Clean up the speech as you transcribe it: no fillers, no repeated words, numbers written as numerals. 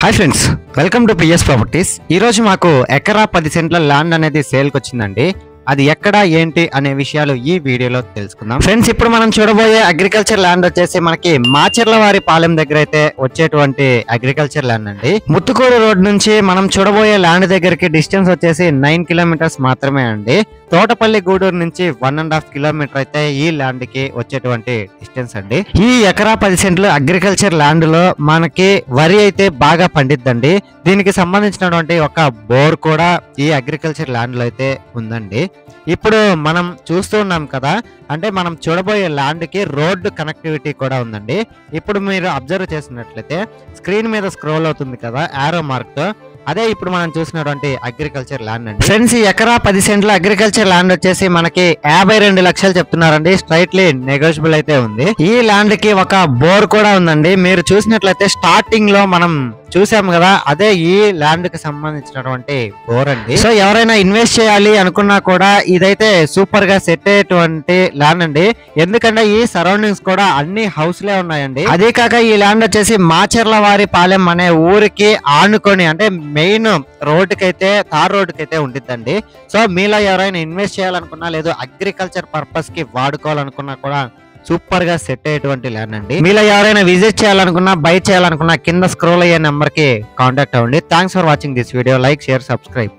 Hi friends, welcome to PS properties. ఈ రోజు మాకు ఎకరా 10 సెంట్ల ల్యాండ్ అనేది సేల్కి వచ్చిందండి. అది ఎక్కడ ఏంటి అనే విషయాలు ఈ వీడియోలో తెలుసుకుందాం. ఫ్రెండ్స్, ఇప్పుడు మనం చూడబోయే అగ్రికల్చర్ ల్యాండ్ వచ్చేసి మనకి మాచర్లవారి పాలెం దగ్గర అయితే వచ్చేటువంటి అగ్రికల్చర్ ల్యాండ్ అండి. ముత్తుకూరు రోడ్ నుంచి మనం చూడబోయే ల్యాండ్ దగ్గరికి డిస్టెన్స్ వచ్చేసి 9 కిలోమీటర్స్ మాత్రమే అండి. తోటపల్లి గూడూరు నుంచి 1.5 కిలోమీటర్ అయితే ఈ ల్యాండ్ కి వచ్చేటువంటి డిస్టెన్స్ అండి. ఈ ఎకరా 10 సెంట్లు అగ్రికల్చర్ ల్యాండ్ లో మనకి వరి అయితే బాగా పండిద్దండి. దీనికి సంబంధించినటువంటి ఒక బోర్ కూడా ఈ అగ్రికల్చర్ ల్యాండ్ లో అయితే ఉందండి. ఇప్పుడు మనం చూస్తూ ఉన్నాం కదా, అంటే మనం చూడబోయే ల్యాండ్ కి రోడ్డు కనెక్టివిటీ కూడా ఉందండి. ఇప్పుడు మీరు అబ్జర్వ్ చేసినట్లయితే స్క్రీన్ మీద స్క్రోల్ అవుతుంది కదా యారో మార్క్ తో, అదే ఇప్పుడు మనం చూసినటువంటి అగ్రికల్చర్ ల్యాండ్ అండి. ఫ్రెండ్స్, ఈ ఎకరా 10 సెంట్ల అగ్రికల్చర్ ల్యాండ్ వచ్చేసి మనకి 52 లక్షలు చెప్తున్నారండి. స్ట్రైట్లీ నెగోషియబుల్ అయితే ఉంది. ఈ ల్యాండ్ కి ఒక బోర్ కూడా ఉందండి. మీరు చూసినట్లయితే స్టార్టింగ్ లో మనం చూసాం కదా, అదే ఈ ల్యాండ్ కి సంబంధించినటువంటి బోర్ అండి. సో ఎవరైనా ఇన్వెస్ట్ చేయాలి అనుకున్నా కూడా ఇదైతే సూపర్ గా సెట్ అయ్యేటువంటి ల్యాండ్ అండి. ఎందుకంటే ఈ సరౌండింగ్స్ కూడా అన్ని హౌస్లే ఉన్నాయండి. అదే కాక ఈ ల్యాండ్ వచ్చేసి మాచర్లవారి పాలెం అనే ఊరికి ఆనుకొని, అంటే మెయిన్ రోడ్డుకైతే తార్ రోడ్డుకైతే ఉండిద్దండి. సో మీలో ఎవరైనా ఇన్వెస్ట్ చేయాలనుకున్నా లేదు అగ్రికల్చర్ పర్పస్ కి వాడుకోవాలనుకున్నా కూడా సూపర్ గా సెట్ అయ్యేటువంటి ల్యాండ్ అండి. మీలో ఎవరైనా విజిట్ చేయాలనుకున్నా, బై చేయాలనుకున్నా కింద స్క్రోల్ అయ్యే నెంబర్ కి కాంటాక్ట్ అవ్వండి. Thanks for watching this video. Like, share, subscribe.